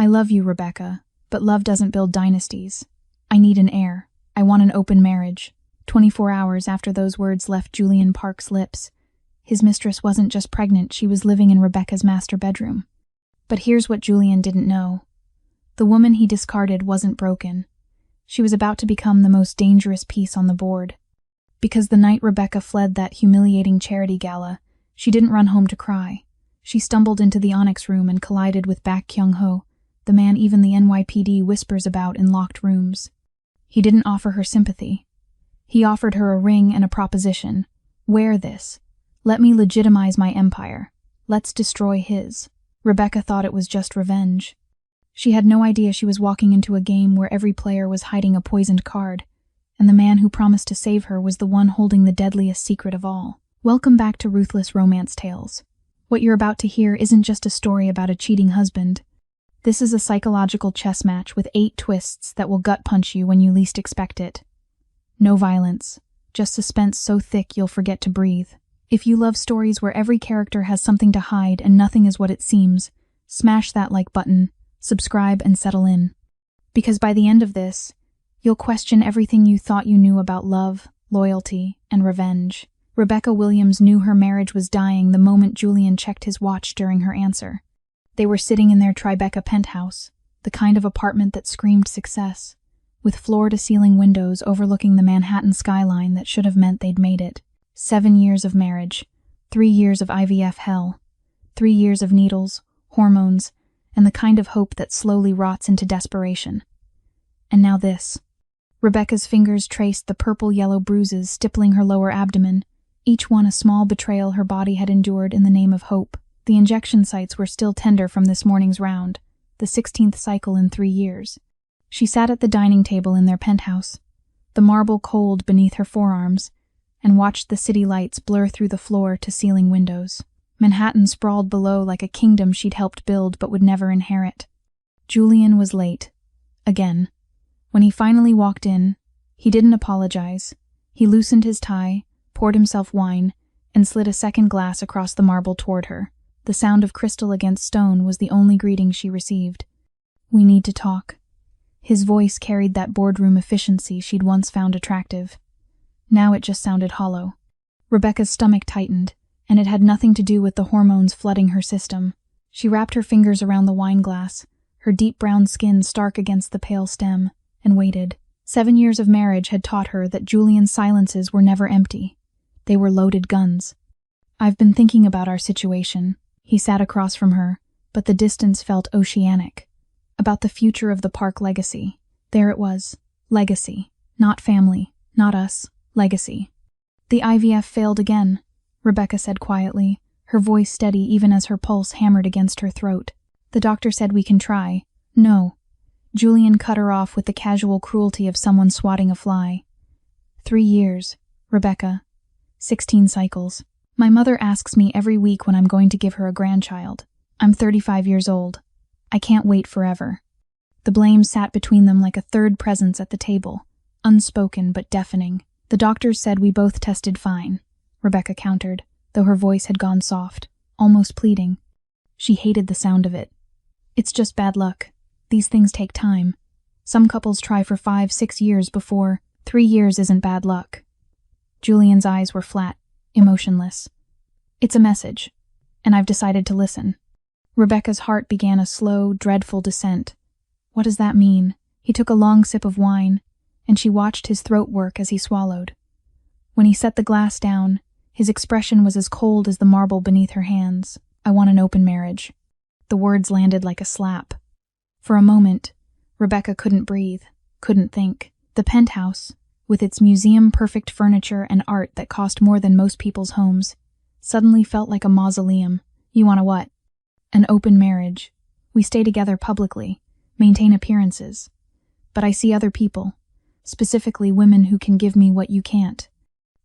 I love you, Rebecca, but love doesn't build dynasties. I need an heir. I want an open marriage. 24 hours after those words left Julian Park's lips, his mistress wasn't just pregnant, she was living in Rebecca's master bedroom. But here's what Julian didn't know. The woman he discarded wasn't broken. She was about to become the most dangerous piece on the board. Because the night Rebecca fled that humiliating charity gala, she didn't run home to cry. She stumbled into the Onyx room and collided with Baek Kyung-ho, the man even the NYPD whispers about in locked rooms. He didn't offer her sympathy. He offered her a ring and a proposition. Wear this. Let me legitimize my empire. Let's destroy his. Rebecca thought it was just revenge. She had no idea she was walking into a game where every player was hiding a poisoned card, and the man who promised to save her was the one holding the deadliest secret of all. Welcome back to Ruthless Romance Tales. What you're about to hear isn't just a story about a cheating husband. This is a psychological chess match with 8 twists that will gut punch you when you least expect it. No violence, just suspense so thick you'll forget to breathe. If you love stories where every character has something to hide and nothing is what it seems, smash that like button, subscribe and settle in. Because by the end of this, you'll question everything you thought you knew about love, loyalty, and revenge. Rebecca Williams knew her marriage was dying the moment Julian checked his watch during her answer. They were sitting in their Tribeca penthouse, the kind of apartment that screamed success, with floor-to-ceiling windows overlooking the Manhattan skyline that should have meant they'd made it. 7 years of marriage, 3 years of IVF hell, 3 years of needles, hormones, and the kind of hope that slowly rots into desperation. And now this. Rebecca's fingers traced the purple-yellow bruises stippling her lower abdomen, each one a small betrayal her body had endured in the name of hope. The injection sites were still tender from this morning's round, the 16th cycle in 3 years. She sat at the dining table in their penthouse, the marble cold beneath her forearms, and watched the city lights blur through the floor-to-ceiling windows. Manhattan sprawled below like a kingdom she'd helped build but would never inherit. Julian was late. Again. When he finally walked in, he didn't apologize. He loosened his tie, poured himself wine, and slid a second glass across the marble toward her. The sound of crystal against stone was the only greeting she received. "We need to talk." His voice carried that boardroom efficiency she'd once found attractive. Now it just sounded hollow. Rebecca's stomach tightened, and it had nothing to do with the hormones flooding her system. She wrapped her fingers around the wine glass, her deep brown skin stark against the pale stem, and waited. 7 years of marriage had taught her that Julian's silences were never empty. They were loaded guns. "I've been thinking about our situation." He sat across from her, but the distance felt oceanic. About the future of the Park legacy. There it was. Legacy. Not family. Not us. Legacy. "The IVF failed again," Rebecca said quietly, her voice steady even as her pulse hammered against her throat. "The doctor said we can try." "No." Julian cut her off with the casual cruelty of someone swatting a fly. 3 years, Rebecca. 16 cycles. My mother asks me every week when I'm going to give her a grandchild. I'm 35 years old. I can't wait forever. The blame sat between them like a third presence at the table, unspoken but deafening. "The doctors said we both tested fine," Rebecca countered, though her voice had gone soft, almost pleading. She hated the sound of it. "It's just bad luck. These things take time. Some couples try for 5-6 years before. 3 years isn't bad luck." Julian's eyes were flat, emotionless. "It's a message, and I've decided to listen." Rebecca's heart began a slow, dreadful descent. What does that mean? He took a long sip of wine, and she watched his throat work as he swallowed. When he set the glass down, his expression was as cold as the marble beneath her hands. "I want an open marriage." The words landed like a slap. For a moment, Rebecca couldn't breathe, couldn't think. The penthouse, with its museum-perfect furniture and art that cost more than most people's homes, suddenly felt like a mausoleum. "You want a what?" "An open marriage. We stay together publicly, maintain appearances. But I see other people, specifically women who can give me what you can't."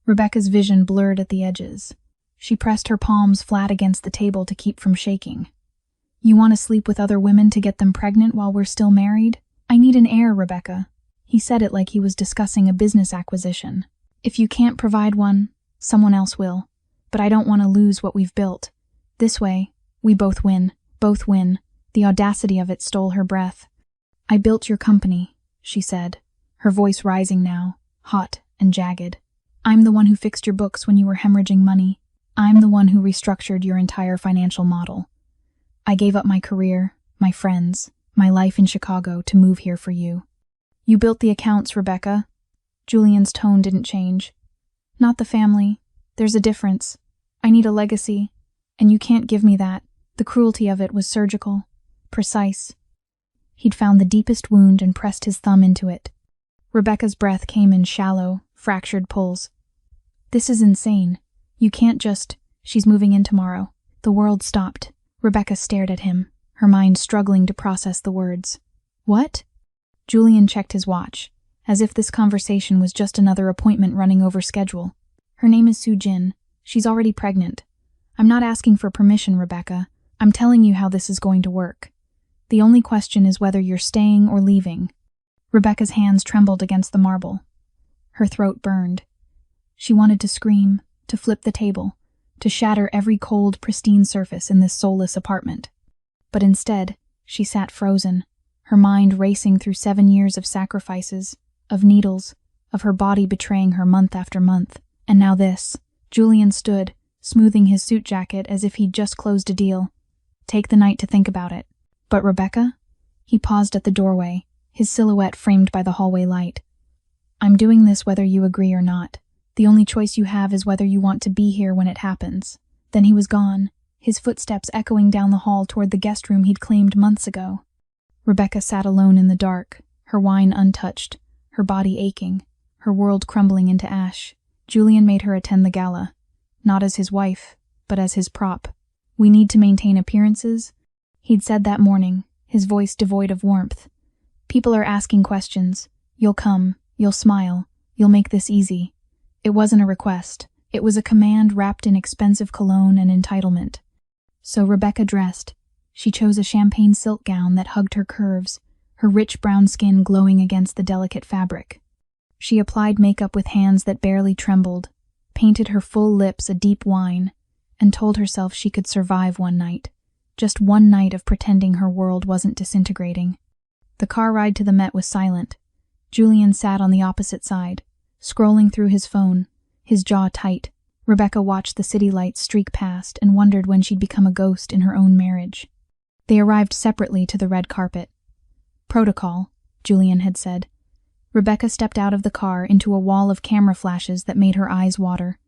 Rebecca's vision blurred at the edges. She pressed her palms flat against the table to keep from shaking. "You want to sleep with other women to get them pregnant while we're still married? I need an heir, Rebecca." He said it like he was discussing a business acquisition. "If you can't provide one, someone else will. But I don't want to lose what we've built. This way, we both win. Both win. The audacity of it stole her breath. "I built your company," she said, her voice rising now, hot and jagged. "I'm the one who fixed your books when you were hemorrhaging money. I'm the one who restructured your entire financial model. I gave up my career, my friends, my life in Chicago to move here for you." "You built the accounts, Rebecca." Julian's tone didn't change. "Not the family. There's a difference. I need a legacy, and you can't give me that." The cruelty of it was surgical, precise. He'd found the deepest wound and pressed his thumb into it. Rebecca's breath came in shallow, fractured pulls. "This is insane. You can't just—" "She's moving in tomorrow." The world stopped. Rebecca stared at him, her mind struggling to process the words. "What?" Julian checked his watch, as if this conversation was just another appointment running over schedule. "Her name is Sujin. She's already pregnant. I'm not asking for permission, Rebecca. I'm telling you how this is going to work. The only question is whether you're staying or leaving." Rebecca's hands trembled against the marble. Her throat burned. She wanted to scream, to flip the table, to shatter every cold, pristine surface in this soulless apartment. But instead, she sat frozen, her mind racing through 7 years of sacrifices, of needles, of her body betraying her month after month. And now this. Julian stood, smoothing his suit jacket as if he'd just closed a deal. Take the night to think about it. But Rebecca? He paused at the doorway, his silhouette framed by the hallway light. "I'm doing this whether you agree or not. The only choice you have is whether you want to be here when it happens." Then he was gone, his footsteps echoing down the hall toward the guest room he'd claimed months ago. Rebecca sat alone in the dark, her wine untouched, her body aching, her world crumbling into ash. Julian made her attend the gala, not as his wife, but as his prop. "We need to maintain appearances," he'd said that morning, his voice devoid of warmth. "People are asking questions. You'll come, you'll smile, you'll make this easy." It wasn't a request. It was a command wrapped in expensive cologne and entitlement. So Rebecca dressed. She chose a champagne silk gown that hugged her curves, her rich brown skin glowing against the delicate fabric. She applied makeup with hands that barely trembled, painted her full lips a deep wine, and told herself she could survive one night. Just one night of pretending her world wasn't disintegrating. The car ride to the Met was silent. Julian sat on the opposite side, scrolling through his phone, his jaw tight. Rebecca watched the city lights streak past and wondered when she'd become a ghost in her own marriage. They arrived separately to the red carpet. "Protocol," Julian had said. Rebecca stepped out of the car into a wall of camera flashes that made her eyes water.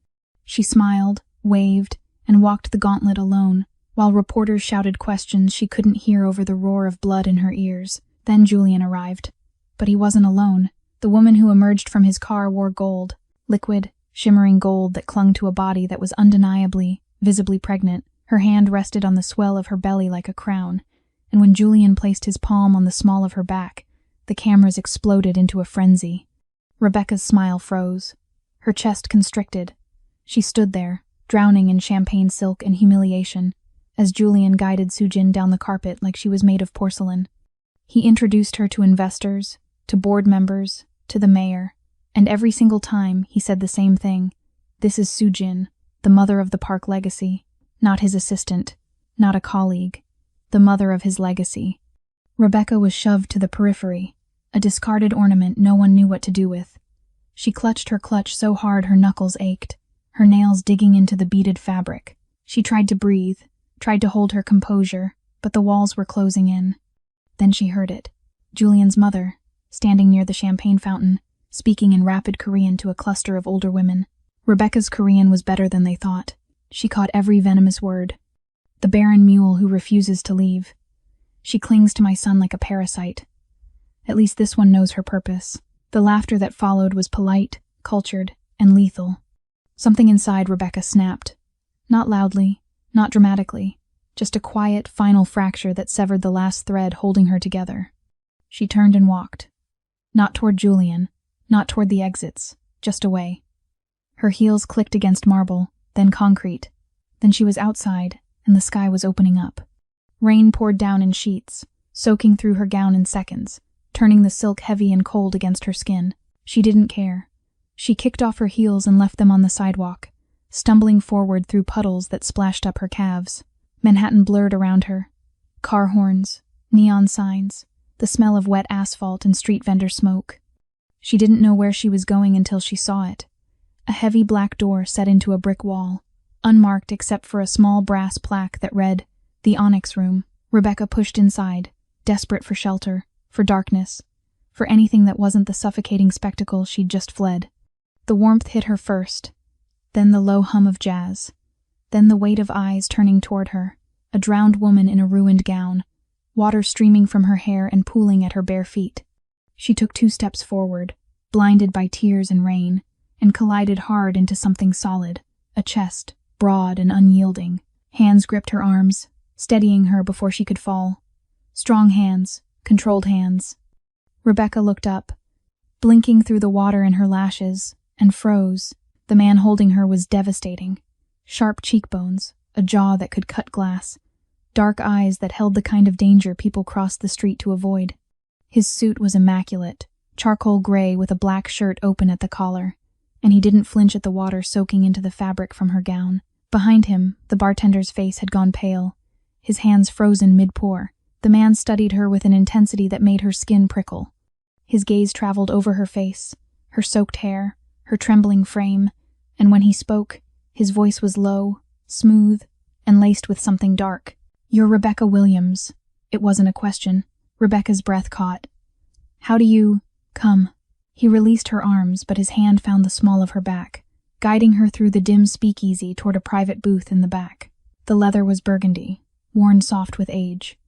She smiled, waved, and walked the gauntlet alone, while reporters shouted questions she couldn't hear over the roar of blood in her ears. Then Julian arrived. But he wasn't alone. The woman who emerged from his car wore gold, liquid, shimmering gold that clung to a body that was undeniably, visibly pregnant. Her hand rested on the swell of her belly like a crown, and when Julian placed his palm on the small of her back, the cameras exploded into a frenzy. Rebecca's smile froze. Her chest constricted. She stood there, drowning in champagne silk and humiliation, as Julian guided Sujin down the carpet like she was made of porcelain. He introduced her to investors, to board members, to the mayor, and every single time he said the same thing. "This is Sujin, the mother of the park legacy. Not his assistant, not a colleague, the mother of his legacy." Rebecca was shoved to the periphery, a discarded ornament no one knew what to do with. She clutched her clutch so hard her knuckles ached, her nails digging into the beaded fabric. She tried to breathe, tried to hold her composure, but the walls were closing in. Then she heard it. Julian's mother, standing near the champagne fountain, speaking in rapid Korean to a cluster of older women. Rebecca's Korean was better than they thought. She caught every venomous word. "The barren mule who refuses to leave. She clings to my son like a parasite. At least this one knows her purpose." The laughter that followed was polite, cultured, and lethal. Something inside Rebecca snapped. Not loudly, not dramatically, just a quiet, final fracture that severed the last thread holding her together. She turned and walked. Not toward Julian, not toward the exits, just away. Her heels clicked against marble, then concrete. Then she was outside, and the sky was opening up. Rain poured down in sheets, soaking through her gown in seconds, turning the silk heavy and cold against her skin. She didn't care. She kicked off her heels and left them on the sidewalk, stumbling forward through puddles that splashed up her calves. Manhattan blurred around her. Car horns, neon signs, the smell of wet asphalt and street vendor smoke. She didn't know where she was going until she saw it. A heavy black door set into a brick wall, unmarked except for a small brass plaque that read, "The Onyx Room." Rebecca pushed inside, desperate for shelter, for darkness, for anything that wasn't the suffocating spectacle she'd just fled. The warmth hit her first, then the low hum of jazz, then the weight of eyes turning toward her, a drowned woman in a ruined gown, water streaming from her hair and pooling at her bare feet. She took 2 steps forward, blinded by tears and rain, and collided hard into something solid, a chest, broad and unyielding. Hands gripped her arms, steadying her before she could fall. Strong hands, controlled hands. Rebecca looked up, blinking through the water in her lashes, and froze. The man holding her was devastating. Sharp cheekbones, a jaw that could cut glass, dark eyes that held the kind of danger people crossed the street to avoid. His suit was immaculate, charcoal gray with a black shirt open at the collar, and he didn't flinch at the water soaking into the fabric from her gown. Behind him, the bartender's face had gone pale, his hands frozen mid-pour. The man studied her with an intensity that made her skin prickle. His gaze traveled over her face, her soaked hair, her trembling frame, and when he spoke, his voice was low, smooth, and laced with something dark. "You're Rebecca Williams." It wasn't a question. Rebecca's breath caught. "How do you— Come." He released her arms, but his hand found the small of her back, guiding her through the dim speakeasy toward a private booth in the back. The leather was burgundy, worn soft with age.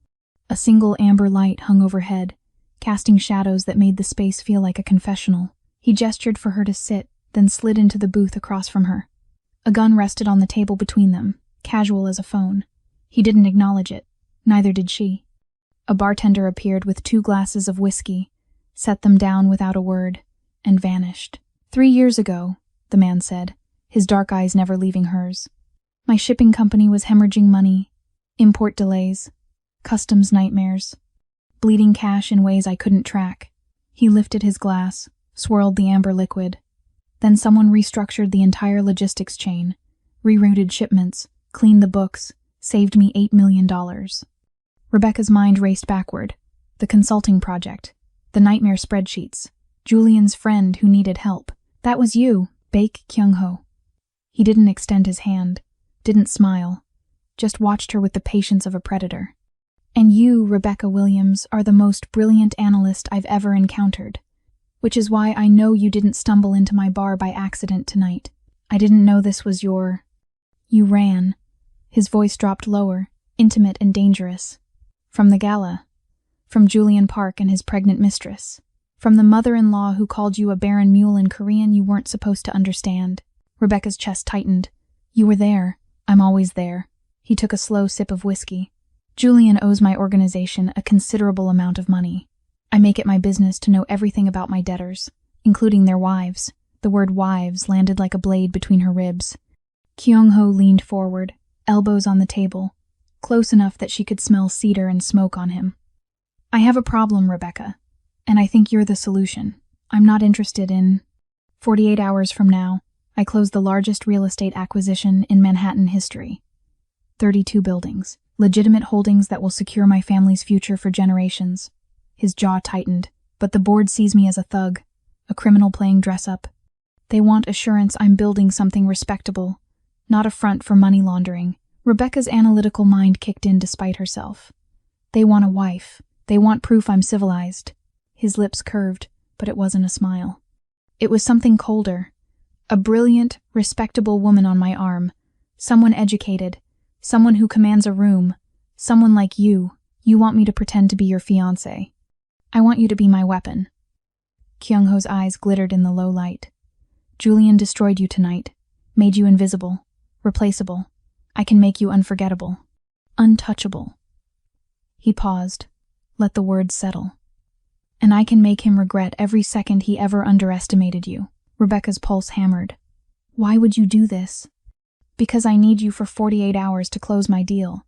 A single amber light hung overhead, casting shadows that made the space feel like a confessional. He gestured for her to sit, then slid into the booth across from her. A gun rested on the table between them, casual as a phone. He didn't acknowledge it. Neither did she. A bartender appeared with 2 glasses of whiskey, set them down without a word, and vanished. 3 years ago, the man said, his dark eyes never leaving hers. My shipping company was hemorrhaging money, import delays, customs nightmares, bleeding cash in ways I couldn't track. He lifted his glass, swirled the amber liquid. Then someone restructured the entire logistics chain, rerouted shipments, cleaned the books, saved me $8 million. Rebecca's mind raced backward. The consulting project, the nightmare spreadsheets, Julian's friend who needed help. That was you, Baek Kyung-ho. He didn't extend his hand, didn't smile, just watched her with the patience of a predator. And you, Rebecca Williams, are the most brilliant analyst I've ever encountered, which is why I know you didn't stumble into my bar by accident tonight. I didn't know this was your— You ran. His voice dropped lower, intimate and dangerous. From the gala. From Julian Park and his pregnant mistress. From the mother-in-law who called you a barren mule in Korean you weren't supposed to understand. Rebecca's chest tightened. You were there. I'm always there. He took a slow sip of whiskey. Julian owes my organization a considerable amount of money. I make it my business to know everything about my debtors, including their wives. The word wives landed like a blade between her ribs. Kyung-ho leaned forward, elbows on the table, close enough that she could smell cedar and smoke on him. I have a problem, Rebecca, and I think you're the solution. I'm not interested in— 48 hours from now, I close the largest real estate acquisition in Manhattan history. 32 buildings. Legitimate holdings that will secure my family's future for generations. His jaw tightened, but the board sees me as a thug, a criminal playing dress-up. They want assurance I'm building something respectable, not a front for money laundering. Rebecca's analytical mind kicked in despite herself. They want a wife. They want proof I'm civilized. His lips curved, but it wasn't a smile. It was something colder. A brilliant, respectable woman on my arm. Someone educated. Someone who commands a room. Someone like you. You want me to pretend to be your fiancé. I want you to be my weapon. Kyung-ho's eyes glittered in the low light. Julian destroyed you tonight. Made you invisible. Replaceable. I can make you unforgettable. Untouchable. He paused. Let the words settle. And I can make him regret every second he ever underestimated you. Rebecca's pulse hammered. Why would you do this? Because I need you for 48 hours to close my deal.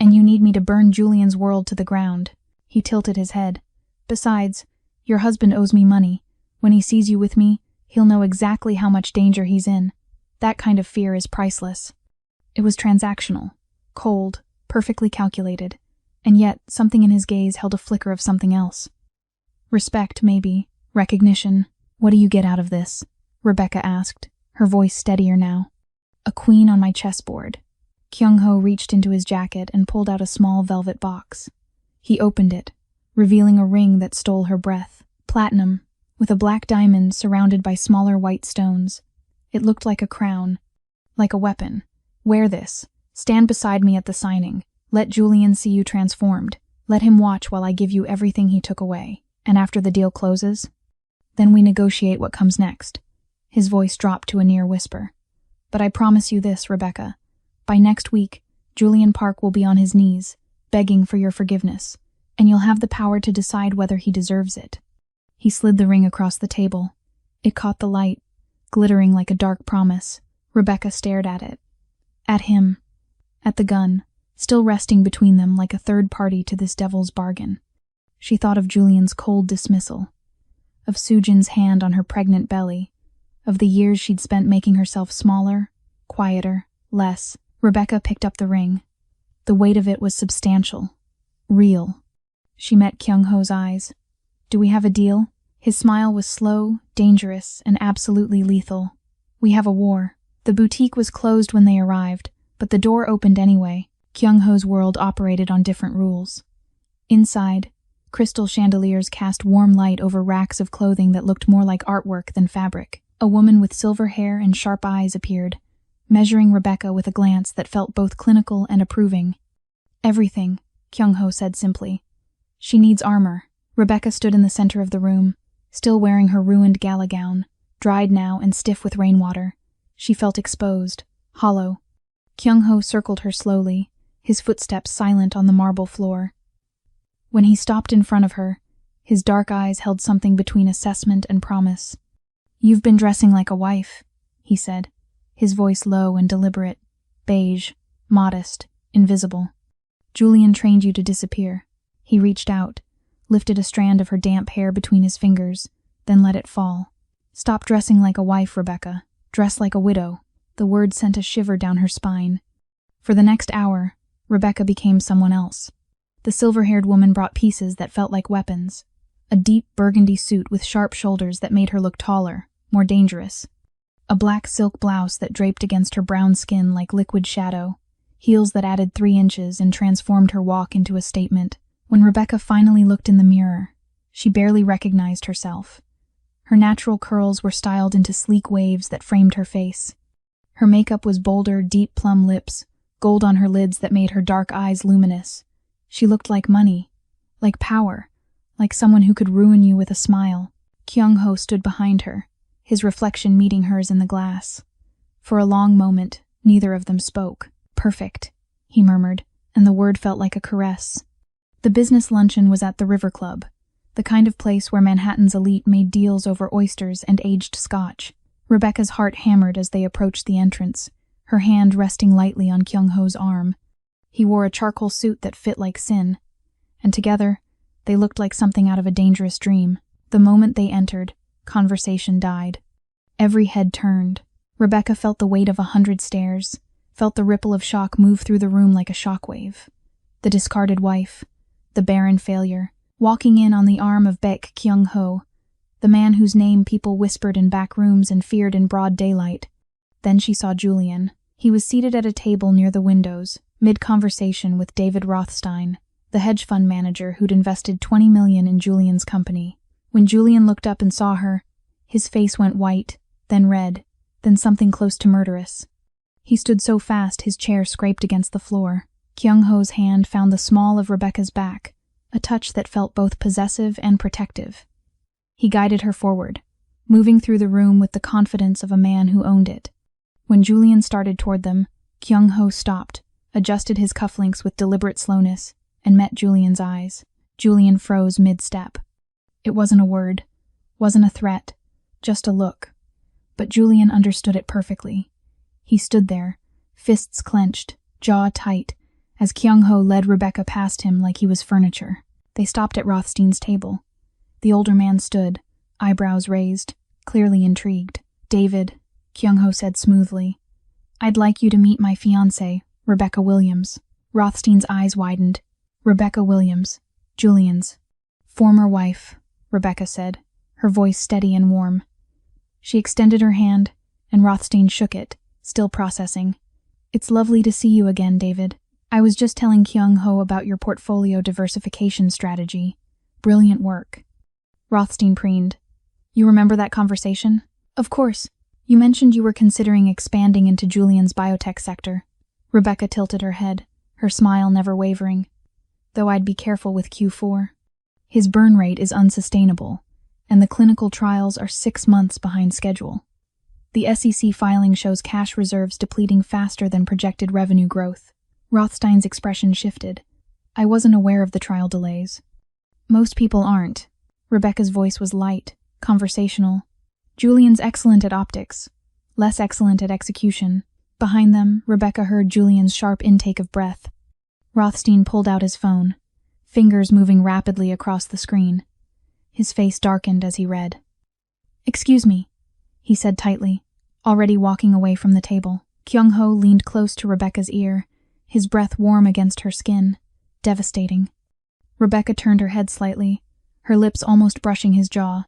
And you need me to burn Julian's world to the ground. He tilted his head. Besides, your husband owes me money. When he sees you with me, he'll know exactly how much danger he's in. That kind of fear is priceless. It was transactional, cold, perfectly calculated. and yet something in his gaze held a flicker of something else. Respect, maybe. Recognition. What do you get out of this? Rebecca asked, her voice steadier now. A queen on my chessboard. Kyung-ho reached into his jacket and pulled out a small velvet box. He opened it, revealing a ring that stole her breath. Platinum, with a black diamond surrounded by smaller white stones. It looked like a crown, like a weapon. Wear this. Stand beside me at the signing. Let Julian see you transformed. Let him watch while I give you everything he took away. And after the deal closes, then we negotiate what comes next. His voice dropped to a near whisper. But I promise you this, Rebecca. By next week, Julian Park will be on his knees, begging for your forgiveness, and you'll have the power to decide whether he deserves it. He slid the ring across the table. It caught the light, glittering like a dark promise. Rebecca stared at it. At him. At the gun, still resting between them like a third party to this devil's bargain. She thought of Julian's cold dismissal, of Sujin's hand on her pregnant belly, of the years she'd spent making herself smaller, quieter, less. Rebecca picked up the ring. The weight of it was substantial, real. She met Kyung-ho's eyes. Do we have a deal? His smile was slow, dangerous, and absolutely lethal. We have a war. The boutique was closed when they arrived, but the door opened anyway. Kyung-ho's world operated on different rules. Inside, crystal chandeliers cast warm light over racks of clothing that looked more like artwork than fabric. A woman with silver hair and sharp eyes appeared, measuring Rebecca with a glance that felt both clinical and approving. Everything, Kyung-ho said simply. She needs armor. Rebecca stood in the center of the room, still wearing her ruined gala gown, dried now and stiff with rainwater. She felt exposed, hollow. Kyung-ho circled her slowly, his footsteps silent on the marble floor. When he stopped in front of her, his dark eyes held something between assessment and promise. You've been dressing like a wife, he said, his voice low and deliberate, beige, modest, invisible. Julian trained you to disappear. He reached out, lifted a strand of her damp hair between his fingers, then let it fall. Stop dressing like a wife, Rebecca. Dress like a widow. The word sent a shiver down her spine. For the next hour, Rebecca became someone else. The silver-haired woman brought pieces that felt like weapons. A deep burgundy suit with sharp shoulders that made her look taller, more dangerous. A black silk blouse that draped against her brown skin like liquid shadow. Heels that added 3 inches and transformed her walk into a statement. When Rebecca finally looked in the mirror, she barely recognized herself. Her natural curls were styled into sleek waves that framed her face. Her makeup was bolder, deep plum lips, gold on her lids that made her dark eyes luminous. She looked like money, like power, like someone who could ruin you with a smile. Kyung-ho stood behind her, his reflection meeting hers in the glass. For a long moment, neither of them spoke. Perfect, he murmured, and the word felt like a caress. The business luncheon was at the River Club, the kind of place where Manhattan's elite made deals over oysters and aged scotch. Rebecca's heart hammered as they approached the entrance, her hand resting lightly on Kyung-ho's arm. He wore a charcoal suit that fit like sin, and together, they looked like something out of a dangerous dream. The moment they entered, conversation died. Every head turned. Rebecca felt the weight of 100 stares, felt the ripple of shock move through the room like a shockwave. The discarded wife, the barren failure, walking in on the arm of Baek Kyung-ho, the man whose name people whispered in back rooms and feared in broad daylight. Then she saw Julian. He was seated at a table near the windows, mid-conversation with David Rothstein, the hedge fund manager who'd invested $20 million in Julian's company. When Julian looked up and saw her, his face went white, then red, then something close to murderous. He stood so fast his chair scraped against the floor. Kyung-ho's hand found the small of Rebecca's back, a touch that felt both possessive and protective. He guided her forward, moving through the room with the confidence of a man who owned it. When Julian started toward them, Kyung-ho stopped, adjusted his cufflinks with deliberate slowness, and met Julian's eyes. Julian froze mid-step. It wasn't a word, wasn't a threat, just a look. But Julian understood it perfectly. He stood there, fists clenched, jaw tight, as Kyung-ho led Rebecca past him like he was furniture. They stopped at Rothstein's table. The older man stood, eyebrows raised, clearly intrigued. David, Kyung-ho said smoothly, I'd like you to meet my fiancée, Rebecca Williams. Rothstein's eyes widened. Rebecca Williams, Julian's former wife, Rebecca said, her voice steady and warm. She extended her hand, and Rothstein shook it, still processing. It's lovely to see you again, David. I was just telling Kyung-ho about your portfolio diversification strategy. Brilliant work. Rothstein preened. You remember that conversation? Of course. You mentioned you were considering expanding into Julian's biotech sector. Rebecca tilted her head, her smile never wavering. Though I'd be careful with Q4. His burn rate is unsustainable, and the clinical trials are 6 months behind schedule. The SEC filing shows cash reserves depleting faster than projected revenue growth. Rothstein's expression shifted. I wasn't aware of the trial delays. Most people aren't. Rebecca's voice was light, conversational. Julian's excellent at optics, less excellent at execution. Behind them, Rebecca heard Julian's sharp intake of breath. Rothstein pulled out his phone, fingers moving rapidly across the screen. His face darkened as he read. Excuse me, he said tightly, already walking away from the table. Kyung-ho leaned close to Rebecca's ear, his breath warm against her skin. Devastating. Rebecca turned her head slightly, her lips almost brushing his jaw.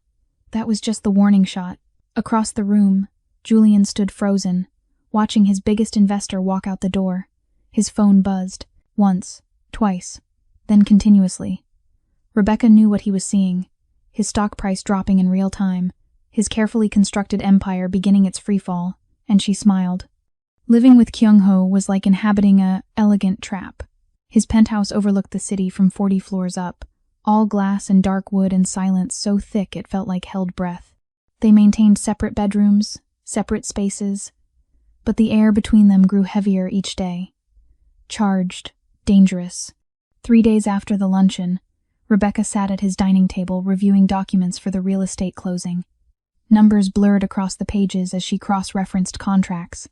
That was just the warning shot. Across the room, Julian stood frozen, watching his biggest investor walk out the door. His phone buzzed, once, twice, then continuously. Rebecca knew what he was seeing, his stock price dropping in real time, his carefully constructed empire beginning its freefall, and she smiled. Living with Kyung-ho was like inhabiting a elegant trap. His penthouse overlooked the city from 40 floors up, all glass and dark wood and silence so thick it felt like held breath. They maintained separate bedrooms, separate spaces, but the air between them grew heavier each day. Charged, dangerous. 3 days after the luncheon, Rebecca sat at his dining table reviewing documents for the real estate closing. Numbers blurred across the pages as she cross-referenced contracts,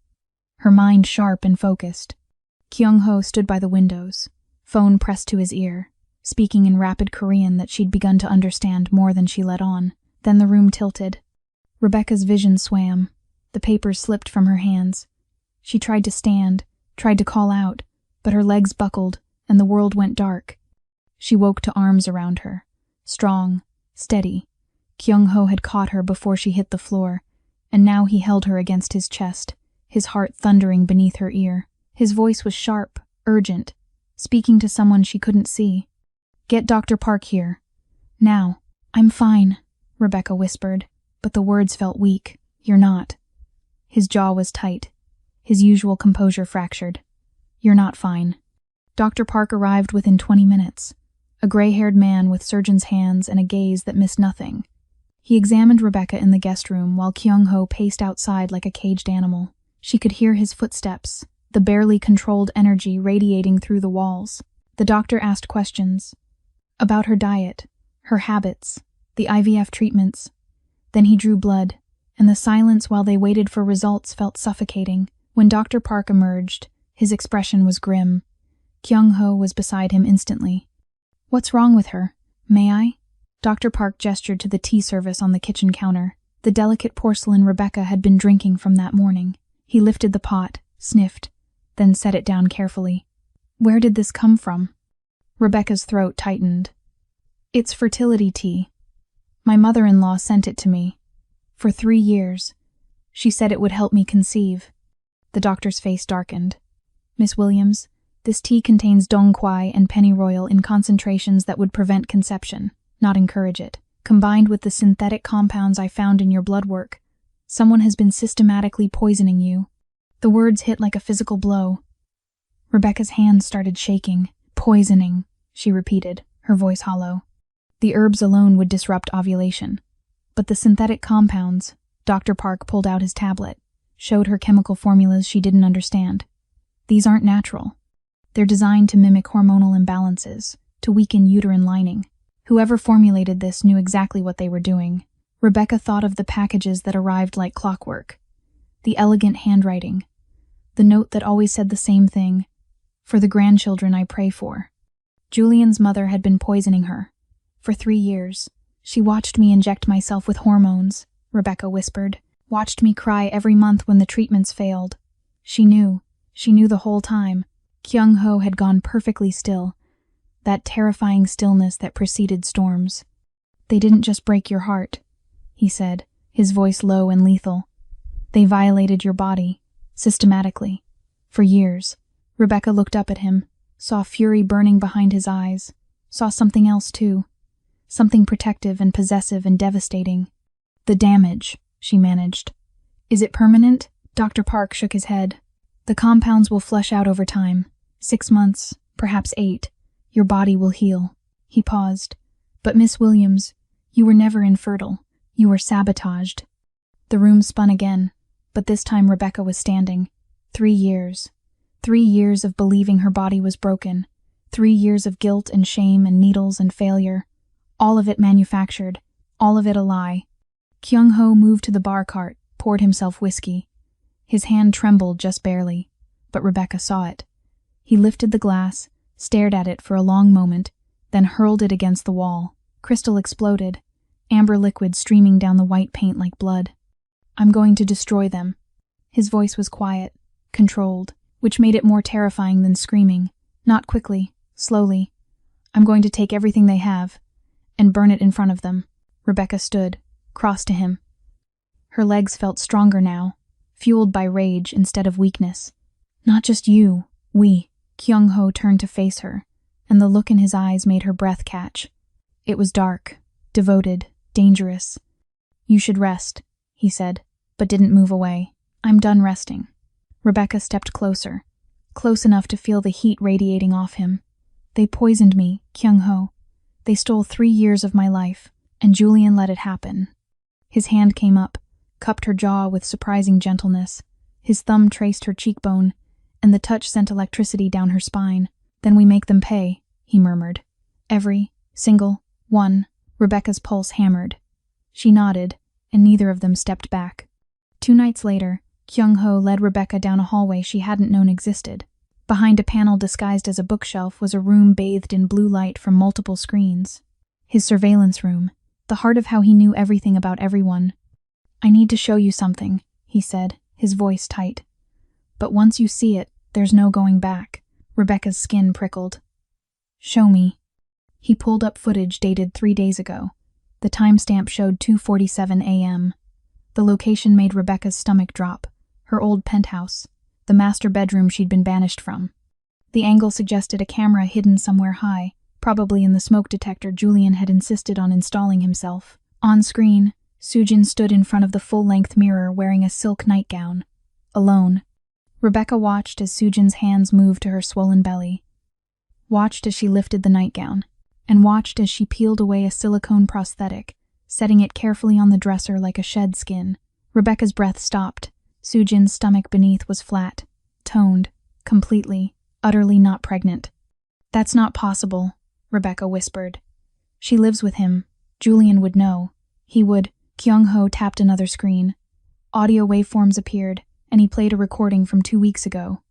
her mind sharp and focused. Kyung-ho stood by the windows, phone pressed to his ear, speaking in rapid Korean that she'd begun to understand more than she let on. Then the room tilted. Rebecca's vision swam. The papers slipped from her hands. She tried to stand, tried to call out, but her legs buckled, and the world went dark. She woke to arms around her, strong, steady. Kyung-ho had caught her before she hit the floor, and now he held her against his chest, his heart thundering beneath her ear. His voice was sharp, urgent, speaking to someone she couldn't see. Get Dr. Park here. Now. I'm fine, Rebecca whispered, but the words felt weak. You're not. His jaw was tight, his usual composure fractured. You're not fine. Dr. Park arrived within 20 minutes, a gray-haired man with surgeon's hands and a gaze that missed nothing. He examined Rebecca in the guest room while Kyung-ho paced outside like a caged animal. She could hear his footsteps, the barely controlled energy radiating through the walls. The doctor asked questions about her diet, her habits, the IVF treatments. Then he drew blood, and the silence while they waited for results felt suffocating. When Dr. Park emerged, his expression was grim. Kyung-ho was beside him instantly. What's wrong with her? May I? Dr. Park gestured to the tea service on the kitchen counter, the delicate porcelain Rebecca had been drinking from that morning. He lifted the pot, sniffed, then set it down carefully. Where did this come from? Rebecca's throat tightened. It's fertility tea. My mother-in-law sent it to me. For 3 years. She said it would help me conceive. The doctor's face darkened. Miss Williams, this tea contains dongquai and pennyroyal in concentrations that would prevent conception, not encourage it. Combined with the synthetic compounds I found in your blood work, someone has been systematically poisoning you. The words hit like a physical blow. Rebecca's hands started shaking. Poisoning, she repeated, her voice hollow. The herbs alone would disrupt ovulation. But the synthetic compounds, Dr. Park pulled out his tablet, showed her chemical formulas she didn't understand. These aren't natural. They're designed to mimic hormonal imbalances, to weaken uterine lining. Whoever formulated this knew exactly what they were doing. Rebecca thought of the packages that arrived like clockwork. The elegant handwriting. The note that always said the same thing. For the grandchildren I pray for. Julian's mother had been poisoning her. For 3 years. She watched me inject myself with hormones, Rebecca whispered. Watched me cry every month when the treatments failed. She knew the whole time. Kyung-ho had gone perfectly still. that terrifying stillness that preceded storms. "They didn't just break your heart," he said, his voice low and lethal. "They violated your body, systematically, for years." Rebecca looked up at him, saw fury burning behind his eyes, saw something else too, something protective and possessive and devastating. "The damage," she managed. "Is it permanent?" Dr. Park shook his head. "The compounds will flush out over time. 6 months, perhaps 8. Your body will heal." He paused. "But Miss Williams, you were never infertile. You were sabotaged." The room spun again, but this time Rebecca was standing. 3 years. 3 years of believing her body was broken. 3 years of guilt and shame and needles and failure. All of it manufactured. All of it a lie. Kyung-ho moved to the bar cart, poured himself whiskey. His hand trembled just barely, but Rebecca saw it. He lifted the glass, stared at it for a long moment, then hurled it against the wall. Crystal exploded, amber liquid streaming down the white paint like blood. "I'm going to destroy them." His voice was quiet, controlled, which made it more terrifying than screaming. "Not quickly, slowly. I'm going to take everything they have and burn it in front of them." Rebecca stood, crossed to him. Her legs felt stronger now, fueled by rage instead of weakness. "Not just you, we." Kyung-ho turned to face her, and the look in his eyes made her breath catch. It was dark, devoted, dangerous. "You should rest," he said, but didn't move away. "I'm done resting." Rebecca stepped closer, close enough to feel the heat radiating off him. "They poisoned me, Kyung-ho. They stole 3 years of my life, and Julian let it happen." His hand came up, cupped her jaw with surprising gentleness. His thumb traced her cheekbone, and the touch sent electricity down her spine. "Then we make them pay," he murmured. "Every single one." Rebecca's pulse hammered. She nodded, and neither of them stepped back. 2 nights later, Kyung-ho led Rebecca down a hallway she hadn't known existed. Behind a panel disguised as a bookshelf was a room bathed in blue light from multiple screens. His surveillance room, the heart of how he knew everything about everyone. "I need to show you something," he said, his voice tight. "But once you see it, there's no going back." Rebecca's skin prickled. "Show me." He pulled up footage dated 3 days ago. The timestamp showed 2:47 a.m. The location made Rebecca's stomach drop. Her old penthouse, the master bedroom she'd been banished from. The angle suggested a camera hidden somewhere high, probably in the smoke detector Julian had insisted on installing himself. On screen, Soojin stood in front of the full-length mirror wearing a silk nightgown. Alone. Rebecca watched as Soojin's hands moved to her swollen belly. Watched as she lifted the nightgown, and watched as she peeled away a silicone prosthetic, setting it carefully on the dresser like a shed skin. Rebecca's breath stopped. Soojin's stomach beneath was flat, toned, completely, utterly not pregnant. "That's not possible," Rebecca whispered. "She lives with him. Julian would know. He would." Kyung-ho tapped another screen. Audio waveforms appeared, and he played a recording from 2 weeks ago.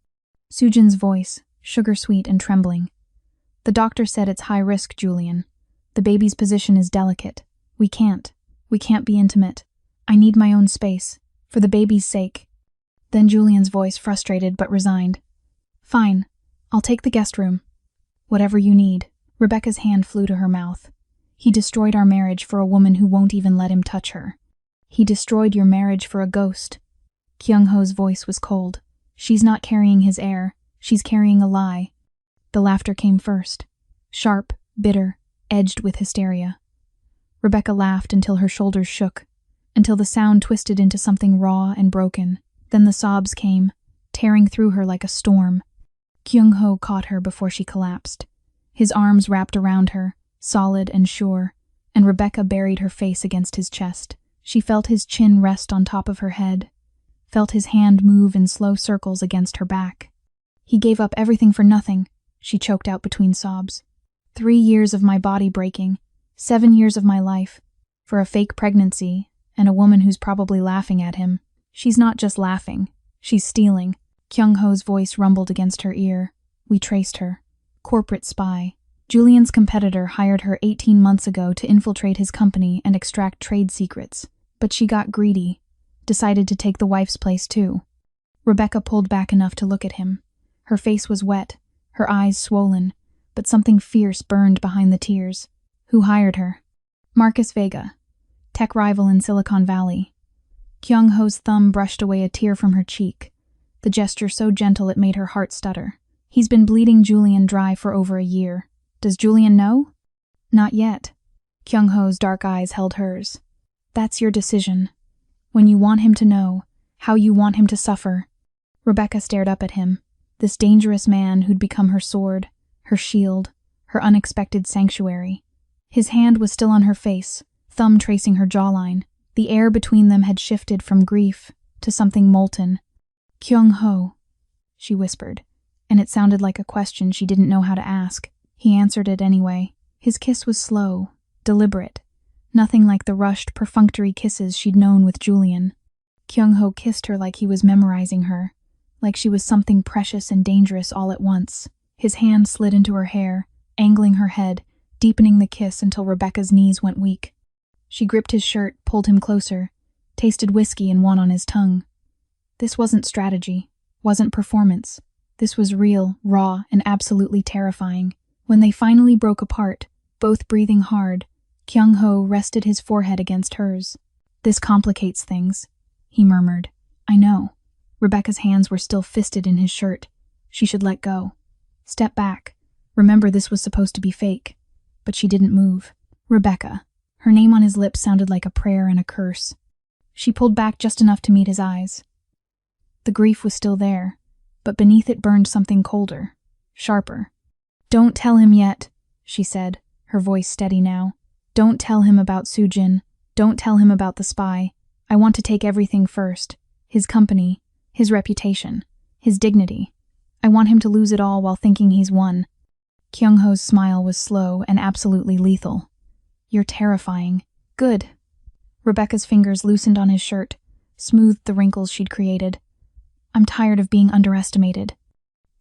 Soojin's voice, sugar-sweet and trembling. "The doctor said it's high risk, Julian. The baby's position is delicate. We can't be intimate. I need my own space, for the baby's sake." Then Julian's voice, frustrated but resigned. "Fine, I'll take the guest room. Whatever you need." Rebecca's hand flew to her mouth. "He destroyed our marriage for a woman who won't even let him touch her. He destroyed your marriage for a ghost." Kyung-ho's voice was cold. "She's not carrying his air. She's carrying a lie." The laughter came first. Sharp, bitter, edged with hysteria. Rebecca laughed until her shoulders shook, until the sound twisted into something raw and broken. Then the sobs came, tearing through her like a storm. Kyung-ho caught her before she collapsed. His arms wrapped around her, solid and sure, and Rebecca buried her face against his chest. She felt his chin rest on top of her head, felt his hand move in slow circles against her back. "He gave up everything for nothing," she choked out between sobs. 3 years of my body breaking, 7 years of my life, for a fake pregnancy and a woman who's probably laughing at him. She's not just laughing, she's stealing." Kyung-ho's voice rumbled against her ear. "We traced her. Corporate spy. Julian's competitor hired her 18 months ago to infiltrate his company and extract trade secrets. But she got greedy, decided to take the wife's place too." Rebecca pulled back enough to look at him. Her face was wet, her eyes swollen, but something fierce burned behind the tears. Who hired her? Marcus Vega, tech rival in Silicon Valley. Kyung-ho's thumb brushed away a tear from her cheek, the gesture so gentle it made her heart stutter. He's been bleeding Julian dry for over a year. Does Julian know? Not yet. Kyung-ho's dark eyes held hers. That's your decision. When you want him to know, how you want him to suffer. Rebecca stared up at him, this dangerous man who'd become her sword, her shield, her unexpected sanctuary. His hand was still on her face, thumb tracing her jawline. The air between them had shifted from grief to something molten. Kyung-ho, she whispered, and it sounded like a question she didn't know how to ask. He answered it anyway. His kiss was slow, deliberate, nothing like the rushed, perfunctory kisses she'd known with Julian. Kyung-ho kissed her like he was memorizing her, like she was something precious and dangerous all at once. His hand slid into her hair, angling her head, deepening the kiss until Rebecca's knees went weak. She gripped his shirt, pulled him closer, tasted whiskey and won on his tongue. This wasn't strategy, wasn't performance. This was real, raw, and absolutely terrifying. When they finally broke apart, both breathing hard, Kyung-ho rested his forehead against hers. This complicates things, he murmured. I know. Rebecca's hands were still fisted in his shirt. She should let go. Step back. Remember, this was supposed to be fake. But she didn't move. Rebecca. Her name on his lips sounded like a prayer and a curse. She pulled back just enough to meet his eyes. The grief was still there, but beneath it burned something colder, sharper. Don't tell him yet, she said, her voice steady now. Don't tell him about Soo-jin. Don't tell him about the spy. I want to take everything first. His company, his reputation, his dignity. I want him to lose it all while thinking he's won. Kyung-ho's smile was slow and absolutely lethal. You're terrifying. Good. Rebecca's fingers loosened on his shirt, smoothed the wrinkles she'd created. I'm tired of being underestimated.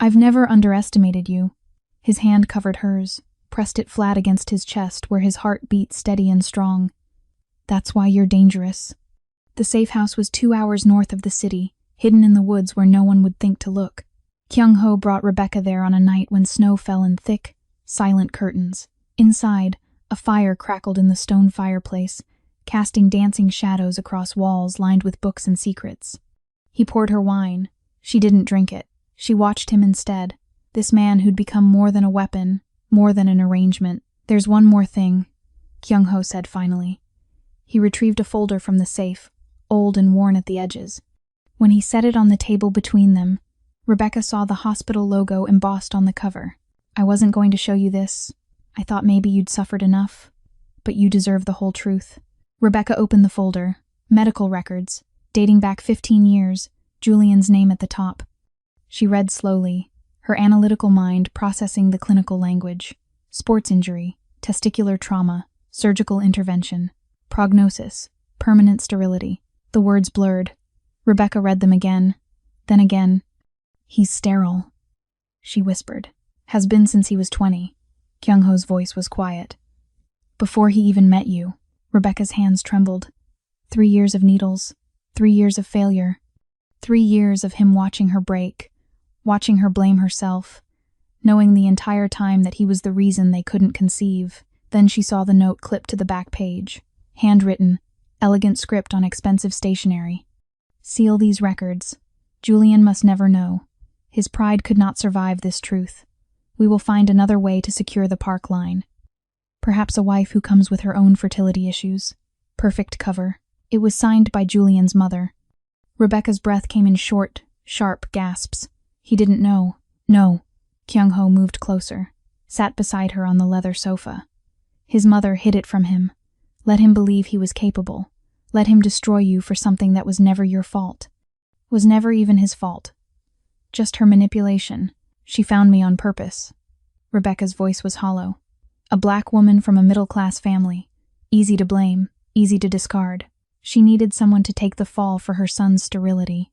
I've never underestimated you. His hand covered hers, pressed it flat against his chest where his heart beat steady and strong. That's why you're dangerous. The safe house was 2 hours north of the city, hidden in the woods where no one would think to look. Kyung-ho brought Rebecca there on a night when snow fell in thick, silent curtains. Inside, a fire crackled in the stone fireplace, casting dancing shadows across walls lined with books and secrets. He poured her wine. She didn't drink it. She watched him instead. This man who'd become more than a weapon, more than an arrangement. There's one more thing, Kyung-ho said finally. He retrieved a folder from the safe, old and worn at the edges. When he set it on the table between them, Rebecca saw the hospital logo embossed on the cover. I wasn't going to show you this. I thought maybe you'd suffered enough, but you deserve the whole truth. Rebecca opened the folder. Medical records, dating back 15 years, Julian's name at the top. She read slowly, her analytical mind processing the clinical language. Sports injury, testicular trauma, surgical intervention, prognosis, permanent sterility. The words blurred. Rebecca read them again, then again. He's sterile, she whispered. Has been since he was 20. Kyung-ho's voice was quiet. Before he even met you. Rebecca's hands trembled. 3 years of needles, 3 years of failure, 3 years of him watching her break, watching her blame herself, knowing the entire time that he was the reason they couldn't conceive. Then she saw the note clipped to the back page. Handwritten, elegant script on expensive stationery. Seal these records. Julian must never know. His pride could not survive this truth. We will find another way to secure the park line. Perhaps a wife who comes with her own fertility issues. Perfect cover. It was signed by Julian's mother. Rebecca's breath came in short, sharp gasps. He didn't know. No. Kyung-ho moved closer, sat beside her on the leather sofa. His mother hid it from him. Let him believe he was capable. Let him destroy you for something that was never your fault. Was never even his fault. Just her manipulation. She found me on purpose. Rebecca's voice was hollow. A black woman from a middle-class family. Easy to blame, easy to discard. She needed someone to take the fall for her son's sterility.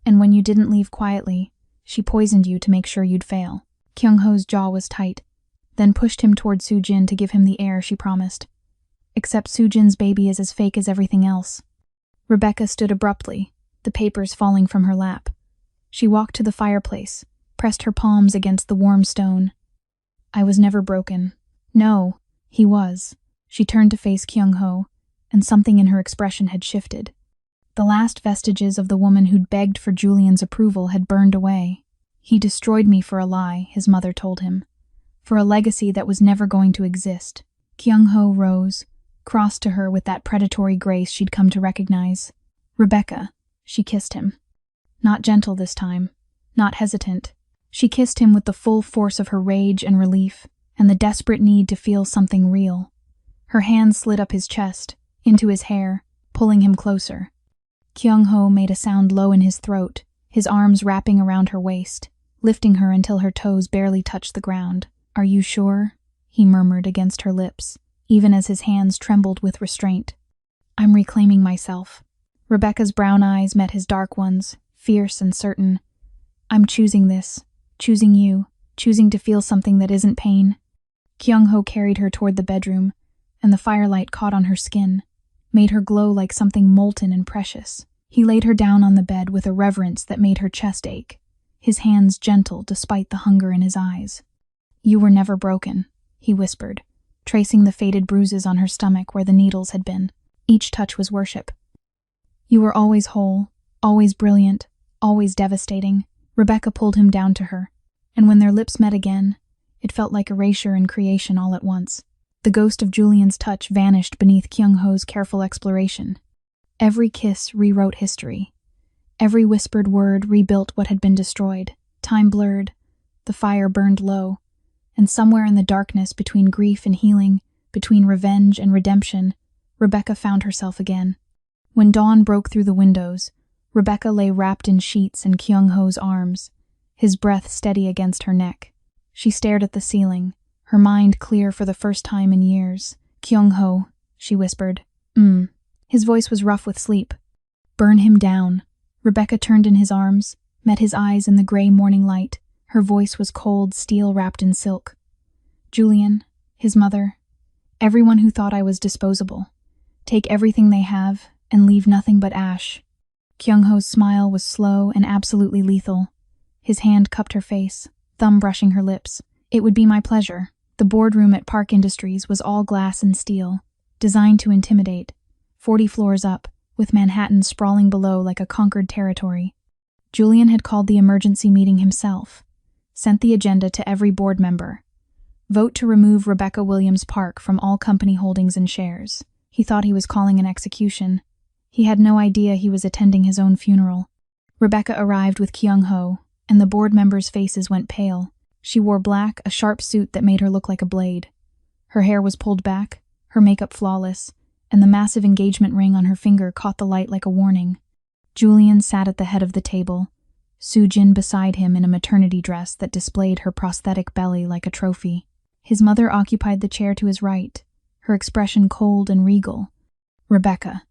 And when you didn't leave quietly, she poisoned you to make sure you'd fail. Kyung-ho's jaw was tight, then pushed him toward Soo-jin to give him the heir she promised. Except Soo-jin's baby is as fake as everything else. Rebecca stood abruptly, the papers falling from her lap. She walked to the fireplace, pressed her palms against the warm stone. I was never broken. No, he was. She turned to face Kyung-ho, and something in her expression had shifted. The last vestiges of the woman who'd begged for Julian's approval had burned away. He destroyed me for a lie, his mother told him. For a legacy that was never going to exist. Kyung-ho rose, crossed to her with that predatory grace she'd come to recognize. Rebecca, she kissed him. Not gentle this time, not hesitant. She kissed him with the full force of her rage and relief, and the desperate need to feel something real. Her hand slid up his chest, into his hair, pulling him closer. Kyung-ho made a sound low in his throat, his arms wrapping around her waist, lifting her until her toes barely touched the ground. "Are you sure?" he murmured against her lips, even as his hands trembled with restraint. "I'm reclaiming myself." Rebecca's brown eyes met his dark ones, fierce and certain. "I'm choosing this, choosing you, choosing to feel something that isn't pain." Kyung-ho carried her toward the bedroom, and the firelight caught on her skin, made her glow like something molten and precious. He laid her down on the bed with a reverence that made her chest ache, his hands gentle despite the hunger in his eyes. "You were never broken," he whispered, tracing the faded bruises on her stomach where the needles had been. Each touch was worship. "You were always whole, always brilliant, always devastating." Rebecca pulled him down to her, and when their lips met again, it felt like erasure and creation all at once. The ghost of Julian's touch vanished beneath Kyung-ho's careful exploration. Every kiss rewrote history. Every whispered word rebuilt what had been destroyed. Time blurred, the fire burned low, and somewhere in the darkness between grief and healing, between revenge and redemption, Rebecca found herself again. When dawn broke through the windows, Rebecca lay wrapped in sheets in Kyung-ho's arms, his breath steady against her neck. She stared at the ceiling, her mind clear for the first time in years. "Kyung-ho," she whispered. His voice was rough with sleep. "Burn him down." Rebecca turned in his arms, met his eyes in the gray morning light. Her voice was cold steel wrapped in silk. "Julian, his mother, everyone who thought I was disposable. Take everything they have and leave nothing but ash." Kyung-ho's smile was slow and absolutely lethal. His hand cupped her face, thumb brushing her lips. "It would be my pleasure." The boardroom at Park Industries was all glass and steel, designed to intimidate, 40 floors up, with Manhattan sprawling below like a conquered territory. Julian had called the emergency meeting himself, sent the agenda to every board member. Vote to remove Rebecca Williams Park from all company holdings and shares. He thought he was calling an execution. He had no idea he was attending his own funeral. Rebecca arrived with Kyung-ho, and the board members' faces went pale. She wore black, a sharp suit that made her look like a blade. Her hair was pulled back, her makeup flawless, and the massive engagement ring on her finger caught the light like a warning. Julian sat at the head of the table, Soo-jin beside him in a maternity dress that displayed her prosthetic belly like a trophy. His mother occupied the chair to his right, her expression cold and regal. "Rebecca."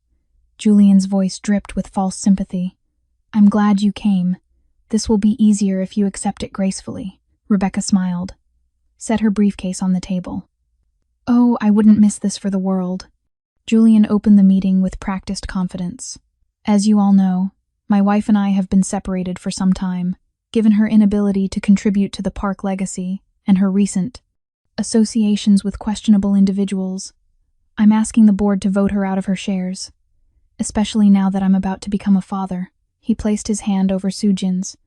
Julian's voice dripped with false sympathy. "I'm glad you came. This will be easier if you accept it gracefully." Rebecca smiled, set her briefcase on the table. "Oh, I wouldn't miss this for the world." Julian opened the meeting with practiced confidence. "As you all know, my wife and I have been separated for some time, given her inability to contribute to the park legacy and her recent associations with questionable individuals. I'm asking the board to vote her out of her shares, especially now that I'm about to become a father." He placed his hand over Soo-jin's.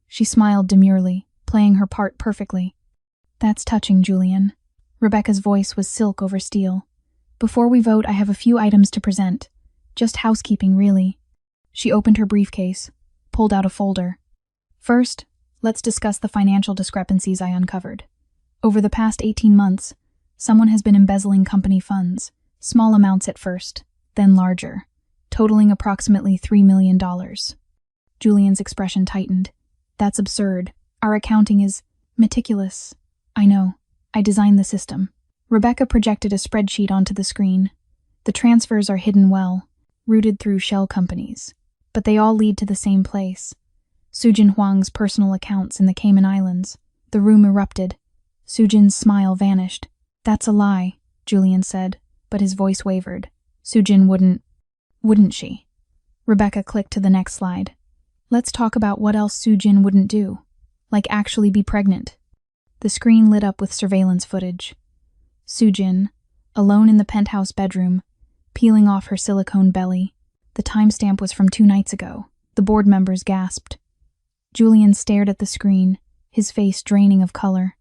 She smiled demurely, playing her part perfectly. "That's touching, Julian." Rebecca's voice was silk over steel. "Before we vote, I have a few items to present. Just housekeeping, really." She opened her briefcase, pulled out a folder. "First, let's discuss the financial discrepancies I uncovered. Over the past 18 months, someone has been embezzling company funds, small amounts at first, then larger, totaling approximately $3 million. Julian's expression tightened. "That's absurd. Our accounting is meticulous." "I know. I designed the system." Rebecca projected a spreadsheet onto the screen. "The transfers are hidden well, routed through shell companies, but they all lead to the same place. Soo-jin Hwang's personal accounts in the Cayman Islands." The room erupted. Soo-jin's smile vanished. "That's a lie," Julian said, but his voice wavered. "Soo-jin wouldn't she?" Rebecca clicked to the next slide. "Let's talk about what else Soo-jin wouldn't do. Like actually be pregnant." The screen lit up with surveillance footage. Sujin, alone in the penthouse bedroom, peeling off her silicone belly. The timestamp was from 2 nights ago. The board members gasped. Julian stared at the screen, his face draining of color.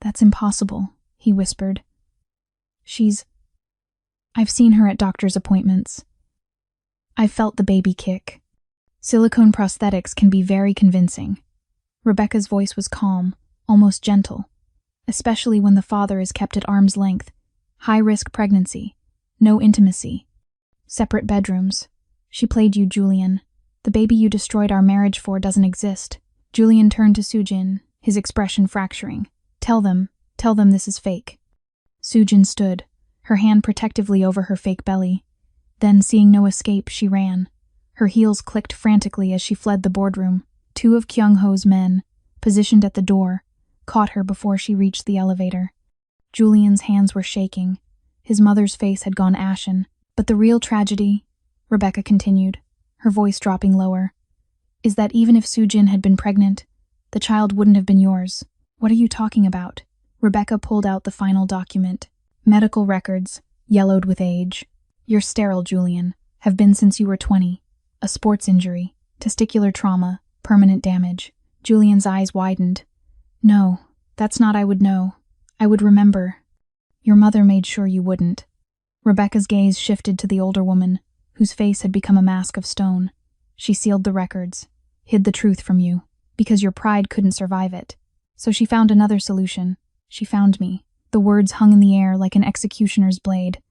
"That's impossible," he whispered. I've seen her at doctor's appointments. I've felt the baby kick. Silicone prosthetics can be very convincing." Rebecca's voice was calm, almost gentle, especially when the father is kept at arm's length. High-risk pregnancy. No intimacy. Separate bedrooms. She played you, Julian. The baby you destroyed our marriage for doesn't exist. Julian turned to Sujin, his expression fracturing. Tell them this is fake." Sujin stood, her hand protectively over her fake belly. Then, seeing no escape, she ran. Her heels clicked frantically as she fled the boardroom. 2 of Kyung-ho's men, positioned at the door, caught her before she reached the elevator. Julian's hands were shaking. His mother's face had gone ashen. "But the real tragedy," Rebecca continued, her voice dropping lower, "is that even if Sujin had been pregnant, the child wouldn't have been yours." "What are you talking about?" Rebecca pulled out the final document. "Medical records, yellowed with age. You're sterile, Julian. Have been since you were 20. A sports injury, testicular trauma, permanent damage." Julian's eyes widened. "No, that's not I would know. I would remember. Your mother made sure you wouldn't." Rebecca's gaze shifted to the older woman, whose face had become a mask of stone. "She sealed the records, hid the truth from you, because your pride couldn't survive it. So she found another solution. She found me." The words hung in the air like an executioner's blade.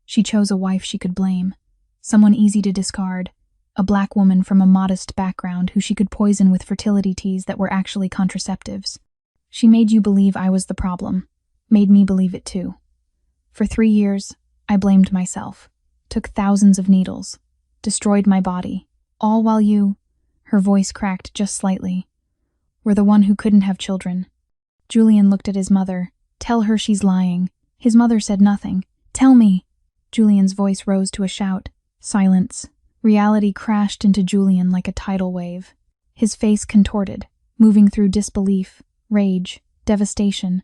She chose a wife she could blame, someone easy to discard, a black woman from a modest background who she could poison with fertility teas that were actually contraceptives. "She made you believe I was the problem, made me believe it too. For 3 years, I blamed myself, took thousands of needles, destroyed my body, all while you," her voice cracked just slightly, "were the one who couldn't have children." Julian looked at his mother. "Tell her she's lying." His mother said nothing. "Tell me." Julian's voice rose to a shout. Silence. Reality crashed into Julian like a tidal wave. His face contorted, moving through disbelief, rage, devastation.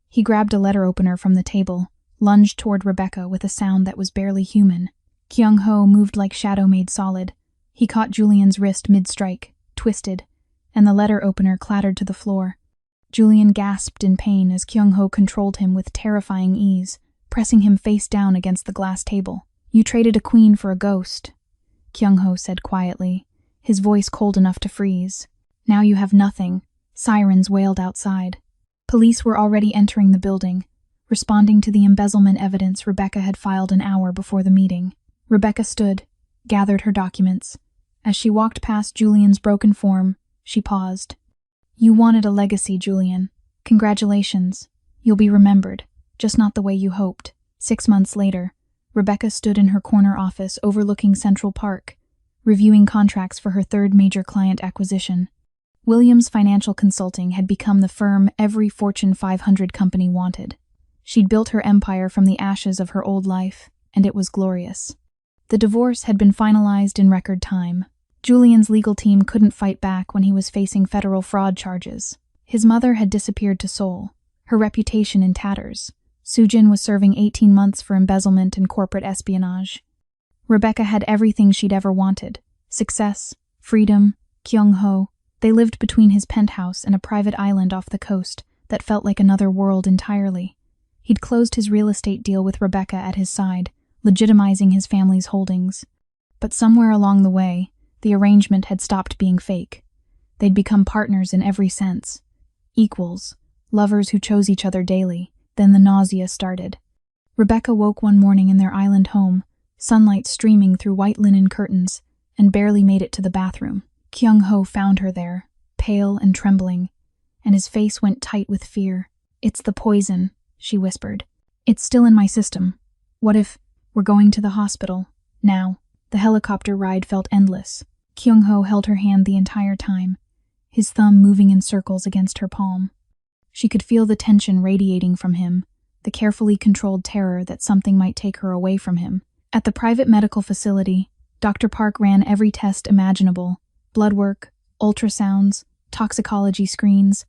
He grabbed a letter opener from the table, lunged toward Rebecca with a sound that was barely human. Kyung-ho moved like shadow made solid. He caught Julian's wrist mid-strike, twisted, and the letter opener clattered to the floor. Julian gasped in pain as Kyung-ho controlled him with terrifying ease, pressing him face down against the glass table. "You traded a queen for a ghost," Kyung-ho said quietly, his voice cold enough to freeze. "Now you have nothing." Sirens wailed outside. Police were already entering the building, responding to the embezzlement evidence Rebecca had filed an hour before the meeting. Rebecca stood, gathered her documents. As she walked past Julian's broken form, she paused. "You wanted a legacy, Julian. Congratulations. You'll be remembered, just not the way you hoped." 6 months later, Rebecca stood in her corner office overlooking Central Park, reviewing contracts for her 3rd major client acquisition. Williams Financial Consulting had become the firm every Fortune 500 company wanted. She'd built her empire from the ashes of her old life, and it was glorious. The divorce had been finalized in record time. Julian's legal team couldn't fight back when he was facing federal fraud charges. His mother had disappeared to Seoul, her reputation in tatters. Sujin was serving 18 months for embezzlement and corporate espionage. Rebecca had everything she'd ever wanted: success, freedom, Kyung-ho. They lived between his penthouse and a private island off the coast that felt like another world entirely. He'd closed his real estate deal with Rebecca at his side, legitimizing his family's holdings. But somewhere along the way, the arrangement had stopped being fake. They'd become partners in every sense. Equals, lovers who chose each other daily. Then the nausea started. Rebecca woke one morning in their island home, sunlight streaming through white linen curtains, and barely made it to the bathroom. Kyung-ho found her there, pale and trembling, and his face went tight with fear. "It's the poison," she whispered. "It's still in my system. What if we're going to the hospital now?" The helicopter ride felt endless. Kyung-ho held her hand the entire time, his thumb moving in circles against her palm. She could feel the tension radiating from him, the carefully controlled terror that something might take her away from him. At the private medical facility, Dr. Park ran every test imaginable: blood work, ultrasounds, toxicology screens.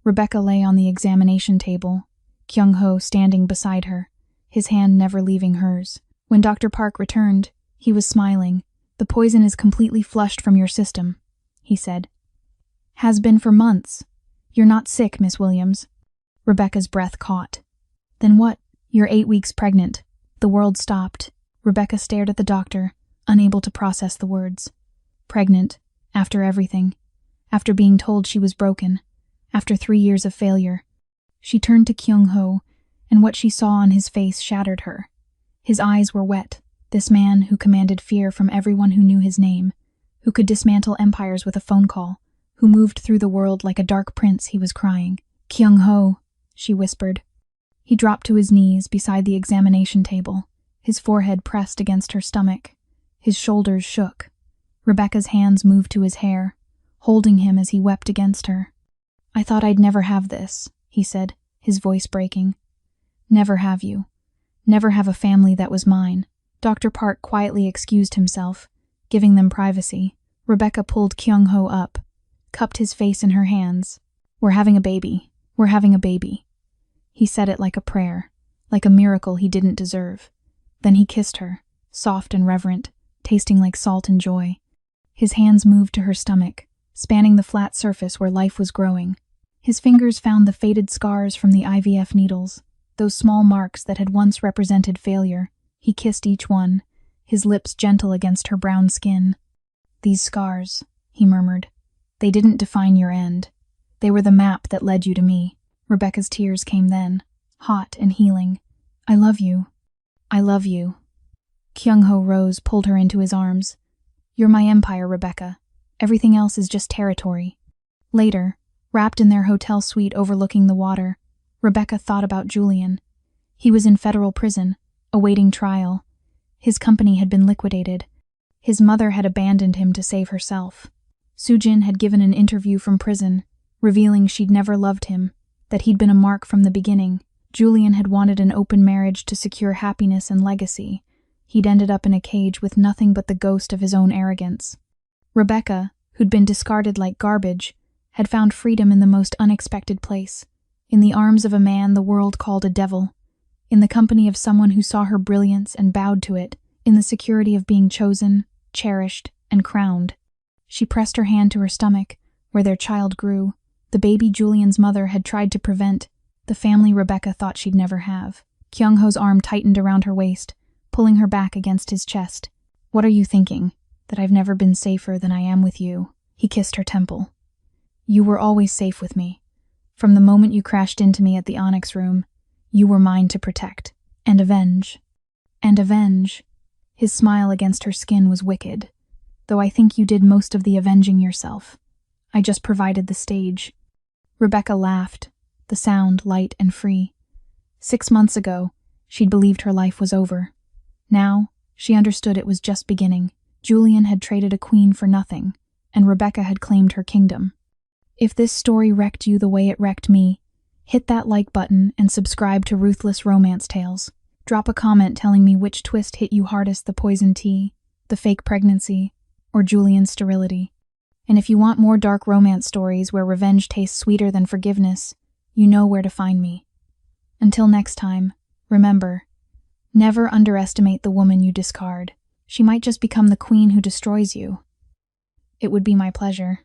Rebecca lay on the examination table, Kyung-ho standing beside her, his hand never leaving hers. When Dr. Park returned, he was smiling. "The poison is completely flushed from your system," he said. "Has been for months. You're not sick, Miss Williams." Rebecca's breath caught. "Then what? You're 8 weeks pregnant." The world stopped. Rebecca stared at the doctor, unable to process the words. Pregnant, after everything, after being told she was broken, after 3 years of failure. She turned to Kyung-ho, and what she saw on his face shattered her. His eyes were wet, this man who commanded fear from everyone who knew his name, who could dismantle empires with a phone call, who moved through the world like a dark prince. He was crying. "Kyung-ho," she whispered. He dropped to his knees beside the examination table, his forehead pressed against her stomach. His shoulders shook. Rebecca's hands moved to his hair, holding him as he wept against her. "I thought I'd never have this," he said, his voice breaking. "Never have you. Never have a family that was mine." Dr. Park quietly excused himself, giving them privacy. Rebecca pulled Kyung-ho up, cupped his face in her hands. "We're having a baby. We're having a baby." He said it like a prayer, like a miracle he didn't deserve. Then he kissed her, soft and reverent, tasting like salt and joy. His hands moved to her stomach, spanning the flat surface where life was growing. His fingers found the faded scars from the IVF needles, those small marks that had once represented failure. He kissed each one, his lips gentle against her brown skin. "These scars," he murmured, "they didn't define your end. They were the map that led you to me." Rebecca's tears came then, hot and healing. "I love you. I love you." Kyung-ho rose, pulled her into his arms. "You're my empire, Rebecca. Everything else is just territory." Later, wrapped in their hotel suite overlooking the water, Rebecca thought about Julian. He was in federal prison, awaiting trial. His company had been liquidated. His mother had abandoned him to save herself. Sujin had given an interview from prison, revealing she'd never loved him, that he'd been a mark from the beginning. Julian had wanted an open marriage to secure happiness and legacy. He'd ended up in a cage with nothing but the ghost of his own arrogance. Rebecca, who'd been discarded like garbage, had found freedom in the most unexpected place, in the arms of a man the world called a devil, in the company of someone who saw her brilliance and bowed to it, in the security of being chosen, cherished, and crowned. She pressed her hand to her stomach, where their child grew, the baby Julian's mother had tried to prevent, the family Rebecca thought she'd never have. Kyung-ho's arm tightened around her waist, pulling her back against his chest. "What are you thinking? That I've never been safer than I am with you?" He kissed her temple. "You were always safe with me. From the moment you crashed into me at the Onyx Room, you were mine to protect and avenge. And avenge." His smile against her skin was wicked. "Though I think you did most of the avenging yourself. I just provided the stage." Rebecca laughed, the sound light and free. 6 months ago, she'd believed her life was over. Now, she understood it was just beginning. Julian had traded a queen for nothing, and Rebecca had claimed her kingdom. If this story wrecked you the way it wrecked me, hit that like button and subscribe to Ruthless Romance Tales. Drop a comment telling me which twist hit you hardest, the poison tea, the fake pregnancy, or Julian's sterility. And if you want more dark romance stories where revenge tastes sweeter than forgiveness, you know where to find me. Until next time, remember, never underestimate the woman you discard. She might just become the queen who destroys you. It would be my pleasure.